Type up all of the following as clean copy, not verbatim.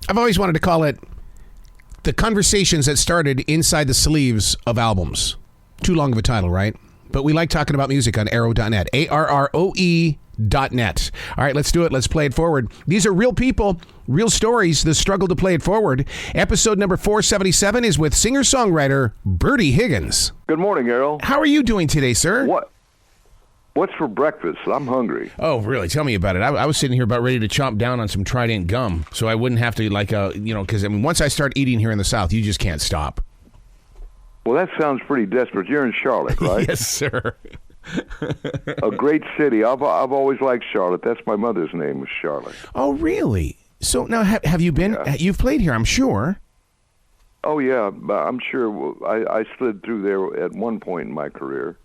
I've always wanted to call it the conversations that started inside the sleeves of albums. Too long of a title, right? But we like talking about music on arrow.net. ARROE.net. All right, let's do it. Let's play it forward. These are real people, real stories, the struggle to play it forward. Episode number 477 is with singer-songwriter Bertie Higgins. Good morning, Errol. How are you doing today, sir? What's for breakfast? I'm hungry. Oh, really? Tell me about it. I was sitting here about ready to chomp down on some Trident gum, so I wouldn't have to, because, once I start eating here in the South, you just can't stop. Well, that sounds pretty desperate. You're in Charlotte, right? Yes, sir. A great city. I've always liked Charlotte. That's my mother's name, was Charlotte. Oh, really? So now, have you been? Yeah. You've played here, I'm sure. Oh, yeah. I'm sure. I slid through there at one point in my career.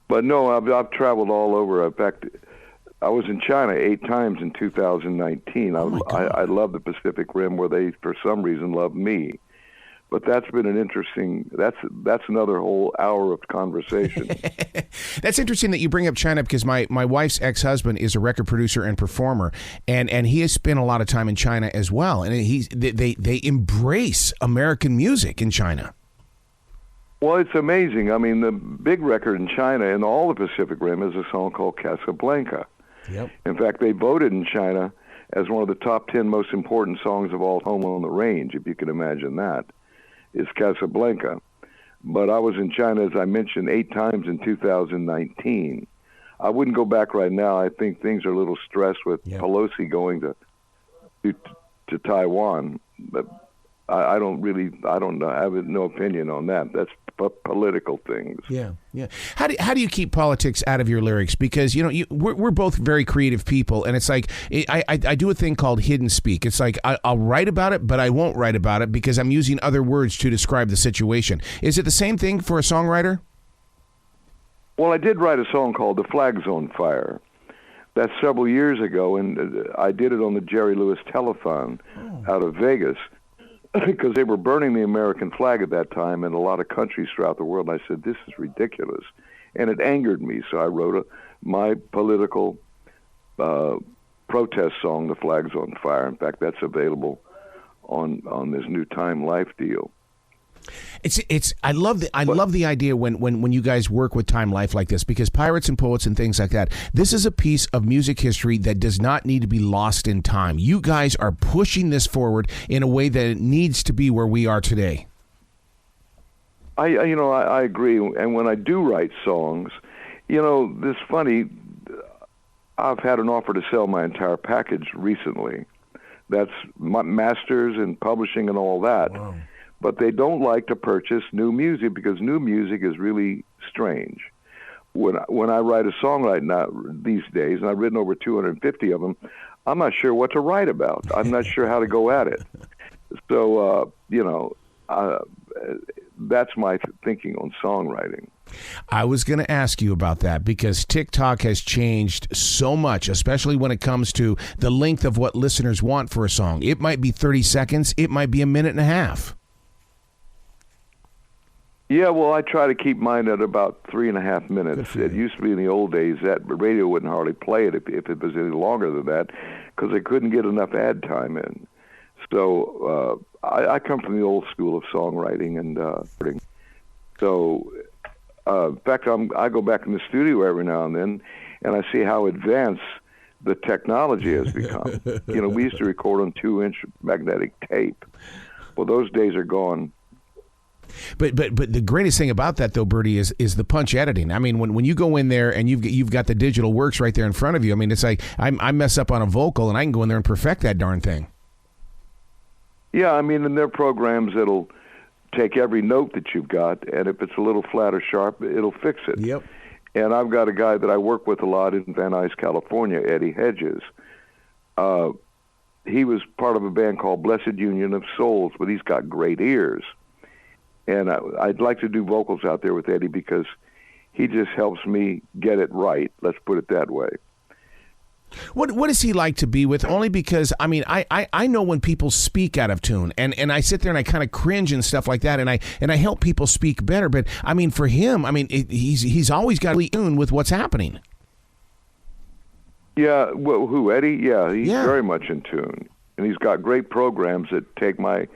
But no, I've traveled all over. In fact, I was in China 8 times in 2019. I love the Pacific Rim, where they, for some reason, love me. But that's been an interesting. That's another whole hour of conversation. That's interesting that you bring up China, because my wife's ex-husband is a record producer and performer, and he has spent a lot of time in China as well. And they embrace American music in China. Well, it's amazing. I mean, the big record in China and all the Pacific Rim is a song called Casablanca. Yep. In fact, they voted in China as one of the top 10 most important songs of all time on the range, if you can imagine that, is Casablanca. But I was in China, as I mentioned, 8 times in 2019. I wouldn't go back right now. I think things are a little stressed with Pelosi going to Taiwan. But I don't know. I have no opinion on that. That's political things. Yeah. How do you keep politics out of your lyrics? Because we're both very creative people, and it's like I do a thing called hidden speak. It's like I'll write about it, but I won't write about it because I'm using other words to describe the situation. Is it the same thing for a songwriter? Well, I did write a song called "The Flag's on Fire." That's several years ago, and I did it on the Jerry Lewis Telethon out of Vegas. Because they were burning the American flag at that time in a lot of countries throughout the world. I said, this is ridiculous. And it angered me, so I wrote my political protest song, The Flag's on Fire. In fact, that's available on this new Time Life deal. I love the idea when you guys work with Time Life like this, because Pirates and Poets and things like that, this is a piece of music history that does not need to be lost in time. You guys are pushing this forward in a way that it needs to be where we are today. I agree. And when I do write songs, this funny, I've had an offer to sell my entire package recently. That's masters and publishing and all that. Wow. But they don't like to purchase new music because new music is really strange. When I write a song right now these days, and I've written over 250 of them, I'm not sure what to write about. I'm not sure how to go at it. So, that's my thinking on songwriting. I was going to ask you about that because TikTok has changed so much, especially when it comes to the length of what listeners want for a song. It might be 30 seconds. It might be a minute and a half. Yeah, well, I try to keep mine at about 3.5 minutes. It used to be in the old days that radio wouldn't hardly play it if it was any longer than that because they couldn't get enough ad time in. So I come from the old school of songwriting and so in fact, I go back in the studio every now and then, and I see how advanced the technology has become. We used to record on 2-inch magnetic tape. Well, those days are gone. But the greatest thing about that, though, Bertie, is the punch editing. I mean, when you go in there and you've got the digital works right there in front of you, I mean, it's like I mess up on a vocal and I can go in there and perfect that darn thing. Yeah, I mean, and there are programs that'll take every note that you've got, and if it's a little flat or sharp, it'll fix it. Yep. And I've got a guy that I work with a lot in Van Nuys, California, Eddie Hedges. He was part of a band called Blessed Union of Souls, but he's got great ears. And I'd like to do vocals out there with Eddie because he just helps me get it right. Let's put it that way. What is he like to be with? Only because, I mean, I know when people speak out of tune, and I sit there and I kind of cringe and stuff like that, and I help people speak better. But, I mean, for him, I mean, he's always got to be in tune with what's happening. Yeah, well, who, Eddie? Yeah, he's very much in tune. And he's got great programs that take my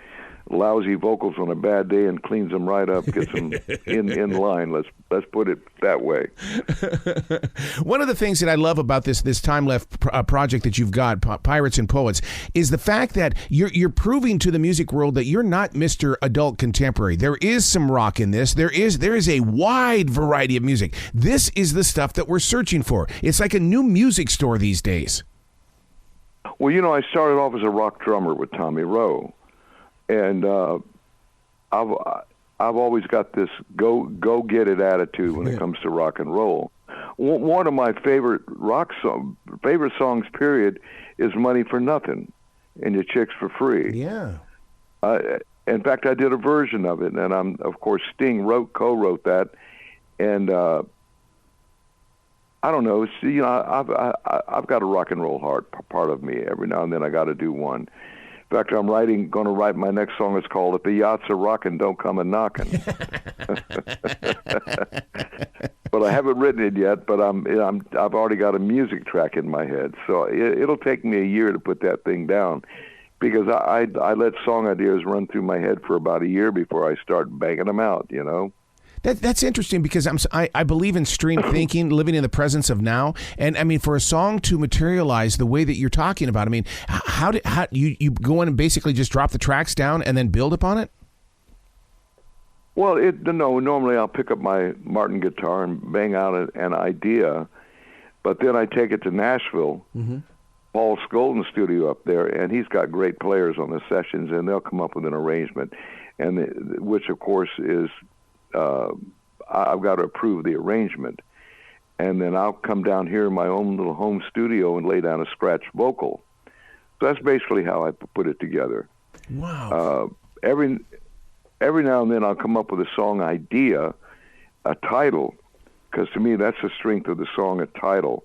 lousy vocals on a bad day and cleans them right up, gets them in line. Let's put it that way. One of the things that I love about this Time Left project that you've got, Pirates and Poets, is the fact that you're proving to the music world that you're not Mr. Adult Contemporary. There is some rock in this. There is a wide variety of music. This is the stuff that we're searching for. It's like a new music store these days. Well, you know, I started off as a rock drummer with Tommy Rowe. And I've always got this go get it attitude when it comes to rock and roll. One of my favorite songs, period, is "Money for Nothing" and "Your Chicks for Free." Yeah. In fact, I did a version of it, and of course Sting co-wrote that, and I don't know. You know, I've got a rock and roll heart part of me. Every now and then I got to do one. In fact, I'm going to write my next song. It's called "If the Yachts Are Rockin', Don't Come a Knockin'." But I haven't written it yet. But I've already got a music track in my head, so it'll take me a year to put that thing down, because I let song ideas run through my head for about a year before I start banging them out. You know. That's interesting, because I believe in stream thinking, living in the presence of now, and I mean, for a song to materialize the way that you're talking about, I mean, how you go in and basically just drop the tracks down and then build upon it? Well, normally I'll pick up my Martin guitar and bang out an idea, but then I take it to Nashville, Paul Skolden's studio up there, and he's got great players on the sessions, and they'll come up with an arrangement, and which of course is. I've got to approve the arrangement, and then I'll come down here in my own little home studio and lay down a scratch vocal. So that's basically how I put it together. Wow. Every now and then I'll come up with a song idea, a title, because to me that's the strength of the song, a title,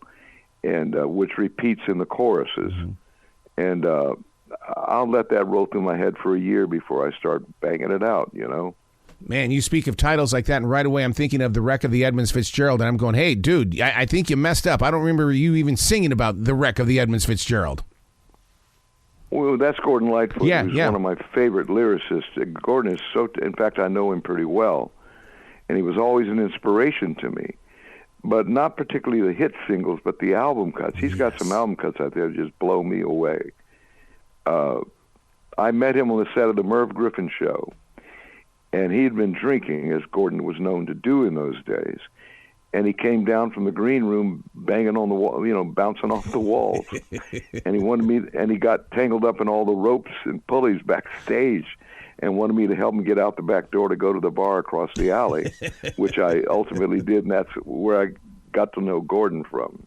and which repeats in the choruses. And I'll let that roll through my head for a year before I start banging it out, you know. Man, you speak of titles like that, and right away I'm thinking of The Wreck of the Edmunds Fitzgerald, and I'm going, hey, dude, I think you messed up. I don't remember you even singing about The Wreck of the Edmunds Fitzgerald. Well, that's Gordon Lightfoot, who's one of my favorite lyricists. Gordon is in fact, I know him pretty well, and he was always an inspiration to me, but not particularly the hit singles, but the album cuts. He's got some album cuts out there that just blow me away. I met him on the set of the Merv Griffin show, and he'd been drinking, as Gordon was known to do in those days. And he came down from the green room banging on the wall, you know, bouncing off the walls. And he got tangled up in all the ropes and pulleys backstage and wanted me to help him get out the back door to go to the bar across the alley, which I ultimately did, and that's where I got to know Gordon from.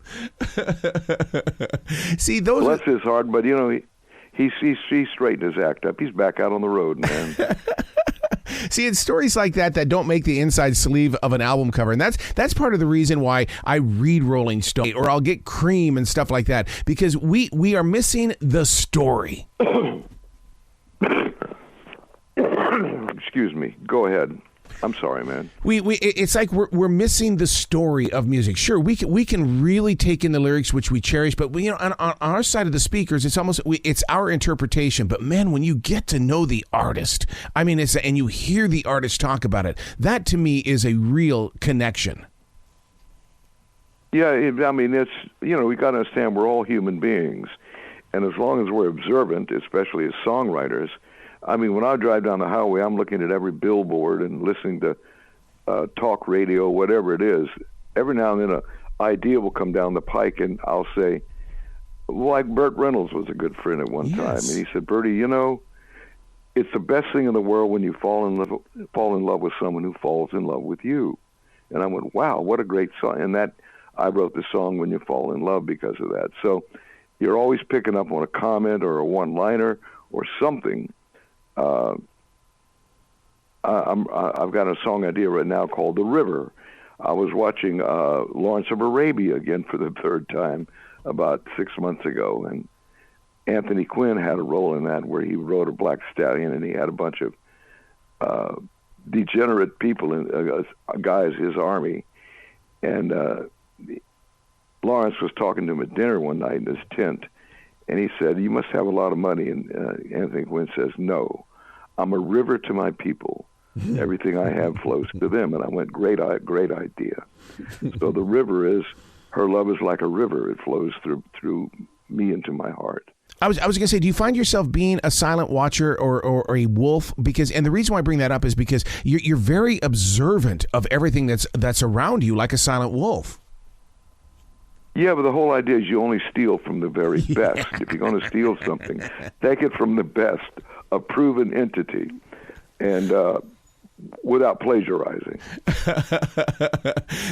See, those bless his heart, but, you know, he straightened his act up. He's back out on the road, man. See, it's stories like that don't make the inside sleeve of an album cover, and that's part of the reason why I read Rolling Stone, or I'll get Cream and stuff like that, because we are missing the story. Excuse me. Go ahead. I'm sorry, man. It's like we're missing the story of music. Sure, we can really take in the lyrics, which we cherish, but you know, on our side of the speakers, it's almost it's our interpretation. But man, when you get to know the artist, I mean, and you hear the artist talk about it, that to me is a real connection. Yeah, I mean, it's, you know, we got to understand we're all human beings, and as long as we're observant, especially as songwriters. I mean, when I drive down the highway, I'm looking at every billboard and listening to talk radio, whatever it is. Every now and then an idea will come down the pike, and I'll say, like Burt Reynolds was a good friend at one time, and he said, Bertie, you know, it's the best thing in the world when you fall in love with someone who falls in love with you. And I went, wow, what a great song. And that I wrote the song When You Fall in Love because of that. So you're always picking up on a comment or a one-liner or something. I've got a song idea right now called The River. I was watching Lawrence of Arabia again for the third time about 6 months ago, and Anthony Quinn had a role in that where he rode a black stallion, and he had a bunch of degenerate people, guys, his army, and Lawrence was talking to him at dinner one night in his tent, And he said, "You must have a lot of money." And Anthony Quinn says, "No, I'm a river to my people. Everything I have flows to them." And I went, great idea. So the river is, her love is like a river. It flows through me into my heart. I was going to say, do you find yourself being a silent watcher or a wolf? And the reason why I bring that up is because you're very observant of everything that's around you, like a silent wolf. Yeah, but the whole idea is you only steal from the very best. If you're going to steal something, take it from the best, a proven entity, and without plagiarizing.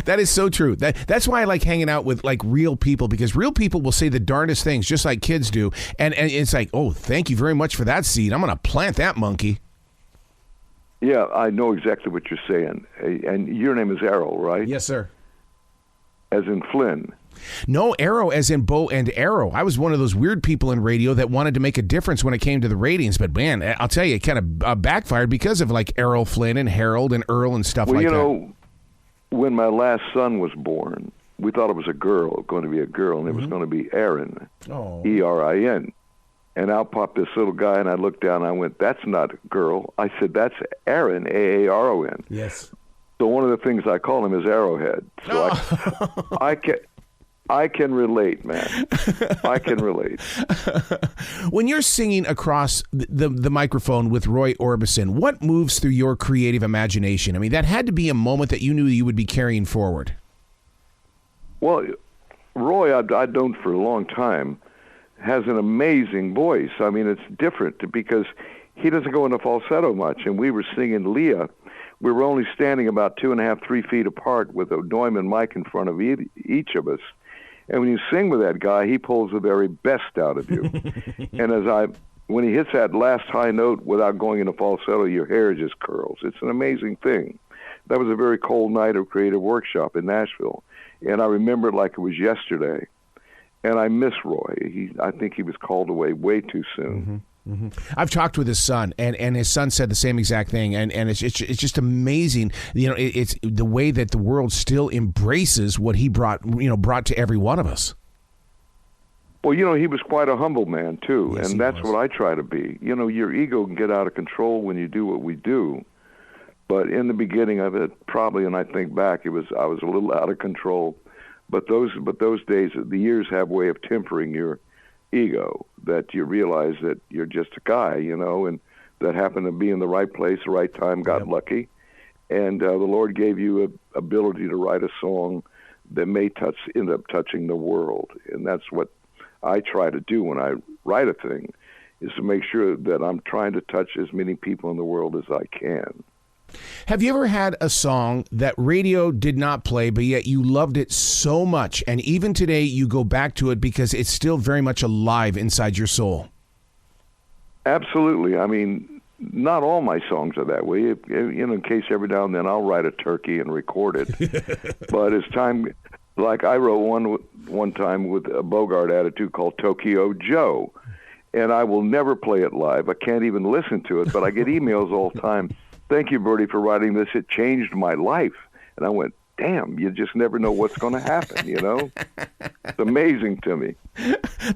That is so true. That's why I like hanging out with like real people, because real people will say the darndest things just like kids do, and it's like, oh, thank you very much for that seed. I'm going to plant that monkey. Yeah, I know exactly what you're saying. And your name is Errol, right? Yes, sir. As in Flynn. No, arrow as in bow and arrow. I was one of those weird people in radio that wanted to make a difference when it came to the ratings. But, man, I'll tell you, it kind of backfired because of, like, Errol Flynn and Harold and Earl and stuff like that. Well, you know, when my last son was born, we thought it was going to be a girl, and it was going to be Aaron, E-R-I-N. And out popped this little guy, and I looked down, and I went, "That's not a girl." I said, "That's Aaron, A-A-R-O-N." Yes. So one of the things I call him is Arrowhead. So I can relate, man. I can relate. When you're singing across the microphone with Roy Orbison, what moves through your creative imagination? I mean, that had to be a moment that you knew you would be carrying forward. Well, Roy, I've known for a long time, has an amazing voice. I mean, it's different because he doesn't go into falsetto much. And we were singing Leah. We were only standing about 2.5, 3 feet apart with a Neumann mic in front of each of us. And when you sing with that guy, he pulls the very best out of you. And when he hits that last high note without going into falsetto, your hair just curls. It's an amazing thing. That was a very cold night of creative workshop in Nashville. And I remember it like it was yesterday. And I miss Roy. I think he was called away way too soon. Mm-hmm. Mm-hmm. I've talked with his son, and his son said the same exact thing, and it's just amazing. You know, it's the way that the world still embraces what he brought to every one of us. Well, you know, he was quite a humble man too, yes, and that's what I try to be. You know, your ego can get out of control when you do what we do, but in the beginning of it, probably, and I think back, I was a little out of control. But those days, the years have a way of tempering your ego, that you realize that you're just a guy, you know, and that happened to be in the right place, the right time, got lucky, and the Lord gave you an ability to write a song that may end up touching the world, and that's what I try to do when I write a thing, is to make sure that I'm trying to touch as many people in the world as I can. Have you ever had a song that radio did not play, but yet you loved it so much, and even today you go back to it because it's still very much alive inside your soul? Absolutely. I mean, not all my songs are that way. You know, in case every now and then I'll write a turkey and record it. But as time, like I wrote one time with a Bogart attitude called Tokyo Joe, and I will never play it live. I can't even listen to it, but I get emails all the time. "Thank you, Bertie, for writing this. It changed my life." And I went, damn, you just never know what's going to happen, you know? It's amazing to me.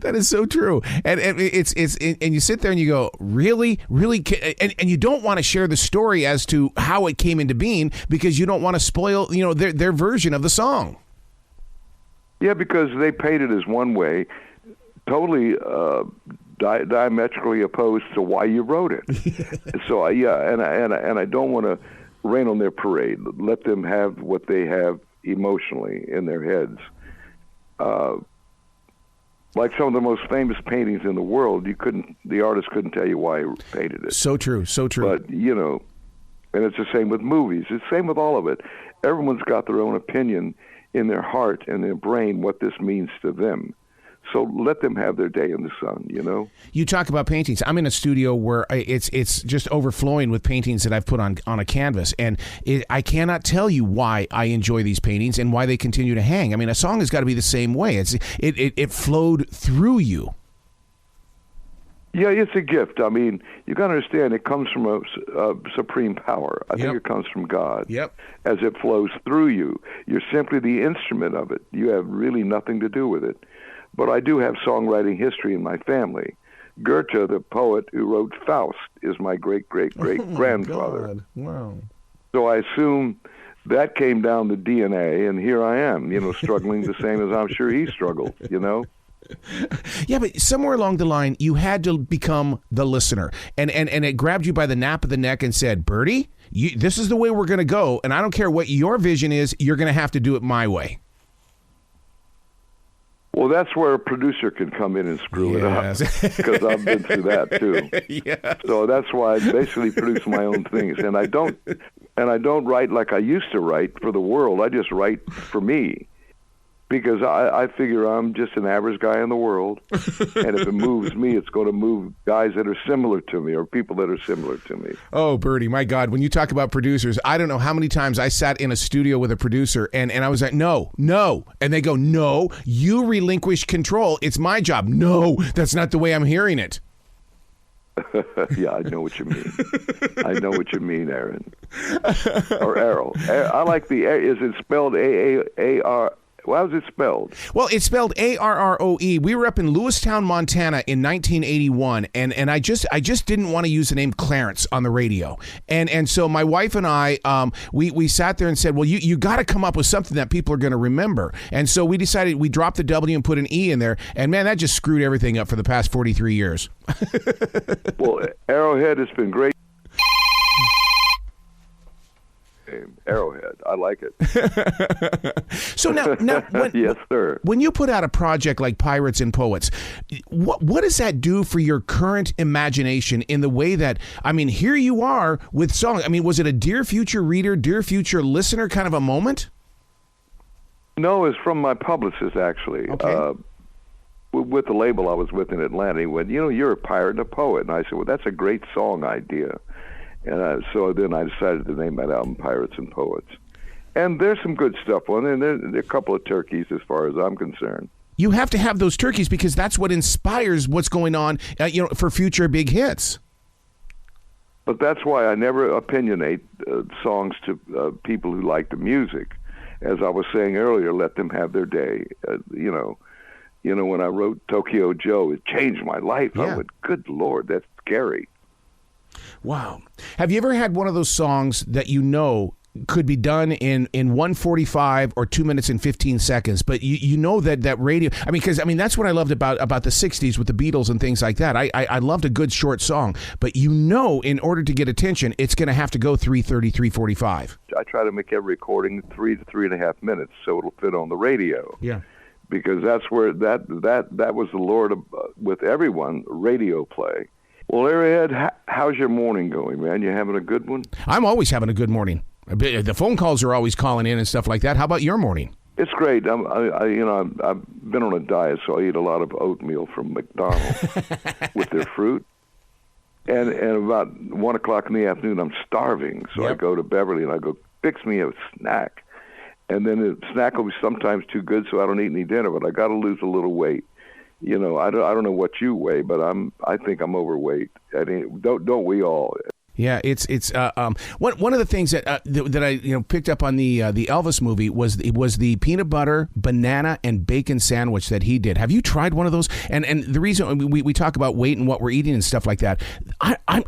That is so true. And it's and you sit there and you go, really? And you don't want to share the story as to how it came into being because you don't want to spoil, you know, their version of the song. Yeah, because they paid it as one way, totally diametrically opposed to why you wrote it. So and I don't want to rain on their parade. Let them have what they have emotionally in their heads. Like some of the most famous paintings in the world, the artist couldn't tell you why he painted it. So true. But you know, and it's the same with movies. It's the same with all of it. Everyone's got their own opinion in their heart and their brain what this means to them. So let them have their day in the sun, you know? You talk about paintings. I'm in a studio where it's just overflowing with paintings that I've put on a canvas. And I cannot tell you why I enjoy these paintings and why they continue to hang. I mean, a song has got to be the same way. It flowed through you. Yeah, it's a gift. I mean, you got to understand it comes from a supreme power. I think it comes from God. Yep. As it flows through you. You're simply the instrument of it. You have really nothing to do with it. but I do have songwriting history in my family. Goethe, the poet who wrote Faust, is my great-great-great-grandfather. God. Wow. So I assume that came down the DNA, and here I am, struggling the same as I'm sure he struggled, Yeah, but somewhere along the line, you had to become the listener, and it grabbed you by the nape of the neck and said, Bertie, this is the way we're going to go, and I don't care what your vision is, you're going to have to do it my way. Well, that's where a producer can come in and screw it up, because I've been through that too. Yes. So that's why I basically produce my own things, and I don't write like I used to write for the world. I just write for me, because I figure I'm just an average guy in the world, and if it moves me, it's going to move guys that are similar to me or people that are similar to me. Oh, Bertie, my God, when you talk about producers, I don't know how many times I sat in a studio with a producer, and I was like, no, and they go, no, you relinquish control. It's my job. No, that's not the way I'm hearing it. Yeah, I know what you mean. I know what you mean, Aaron. Or Arrow. I like the, is it spelled A-A-A-R? Well, how's it spelled? Well, it's spelled A-R-R-O-E. We were up in Lewistown, Montana in 1981, and I just didn't want to use the name Clarence on the radio. And so my wife and I, we sat there and said, well, you got to come up with something that people are going to remember. And so we decided we dropped the W and put an E in there, and man, that just screwed everything up for the past 43 years. Well, Arrowhead has been great. Arrowhead. I like it. So now when, yes, sir. When you put out a project like Pirates and Poets, what does that do for your current imagination in the way that, I mean, here you are with songs. I mean, was it a dear future reader, dear future listener kind of a moment? No, it's from my publicist, actually. Okay. With the label I was with in Atlanta, he went, you're a pirate and a poet. And I said, well, that's a great song idea. And so then I decided to name that album Pirates and Poets. And there's some good stuff on it, and there are a couple of turkeys as far as I'm concerned. You have to have those turkeys because that's what inspires what's going on, for future big hits. But that's why I never opinionate songs to people who like the music. As I was saying earlier, let them have their day. When I wrote Tokyo Joe, it changed my life. Yeah. I went, good Lord, that's scary. Wow. Have you ever had one of those songs that could be done in 1:45 or 2 minutes and 15 seconds, but you know that radio, because that's what I loved about the 60s with the Beatles and things like that. I loved a good short song, but in order to get attention, it's going to have to go 3:30, 3:45. I try to make every recording 3 to 3.5 minutes so it'll fit on the radio. Yeah. Because that's where that was the Lord of, with everyone, radio play. Well, Arrowhead, how's your morning going, man? You having a good one? I'm always having a good morning. The phone calls are always calling in and stuff like that. How about your morning? It's great. I've been on a diet, so I eat a lot of oatmeal from McDonald's with their fruit. And about 1 o'clock in the afternoon, I'm starving, so Yep. I go to Beverly and I go, fix me a snack. And then the snack will be sometimes too good, so I don't eat any dinner. But I got to lose a little weight. I don't know what you weigh, but I think I'm overweight. Don't we all? Yeah, it's one of the things that I picked up on the Elvis movie was the peanut butter, banana, and bacon sandwich that he did. Have you tried one of those? And the reason we talk about weight and what we're eating and stuff like that, I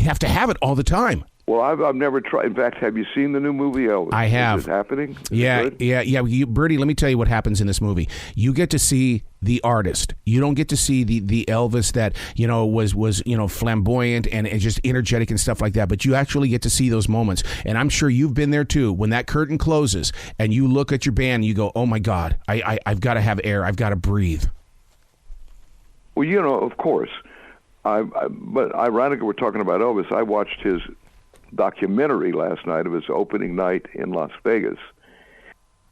have to have it all the time. Well, I've never tried. In fact, have you seen the new movie Elvis? I have. Is it happening? Is Yeah. it good? Bertie, let me tell you what happens in this movie. You get to see the artist. You don't get to see the Elvis that was flamboyant and just energetic and stuff like that. But you actually get to see those moments. And I'm sure you've been there too. When that curtain closes and you look at your band, and you go, "Oh my God, I've got to have air. I've got to breathe." Well, of course. But ironically, we're talking about Elvis. I watched his documentary last night of his opening night in Las Vegas,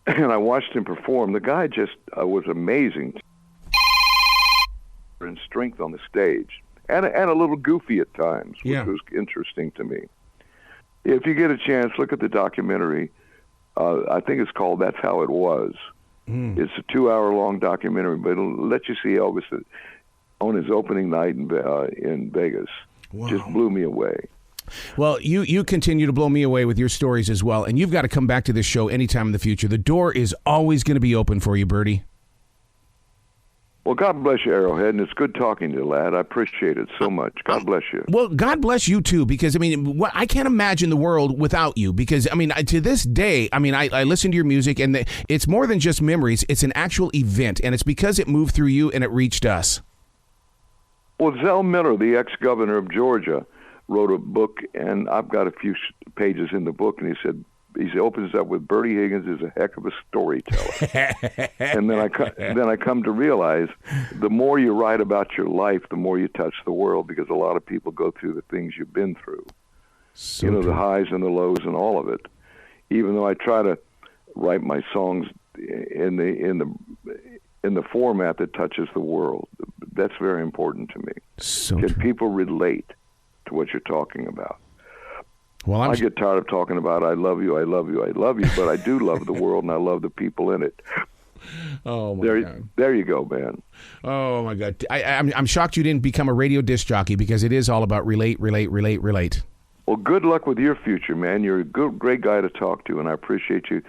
and I watched him perform. The guy just was amazing in strength on the stage, and a little goofy at times, which was interesting to me. If you get a chance, look at the documentary. I think it's called "That's How It Was." It's a 2-hour-long documentary, but it'll let you see Elvis on his opening night in Vegas. Wow. Just blew me away. Well, you continue to blow me away with your stories as well, and you've got to come back to this show anytime in the future. The door is always going to be open for you, Bertie. Well, God bless you, Arrowhead, and it's good talking to you, lad. I appreciate it so much. God bless you. Well, God bless you, too, because, I mean, I can't imagine the world without you, because, I mean, to this day, I mean, I listen to your music, and it's more than just memories. It's an actual event, and it's because it moved through you and it reached us. Well, Zell Miller, the ex-governor of Georgia, wrote a book, and I've got a few pages in the book, and he opens up with Bertie Higgins is a heck of a storyteller. And then I come to realize the more you write about your life, the more you touch the world, because a lot of people go through the things you've been through. So the highs and the lows and all of it. Even though I try to write my songs in the format that touches the world, that's very important to me. So Can true. people relate to what you're talking about? Well, I get tired of talking about I love you, I love you, I love you, but I do love the world and I love the people in it. Oh my God! There you go, man. Oh my God! I'm shocked you didn't become a radio disc jockey, because it is all about relate. Well, good luck with your future, man. You're a great guy to talk to, and I appreciate you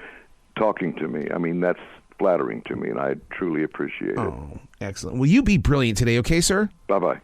talking to me. I mean, that's flattering to me, and I truly appreciate it. Oh, excellent. Will you be brilliant today, okay, sir? Bye-bye.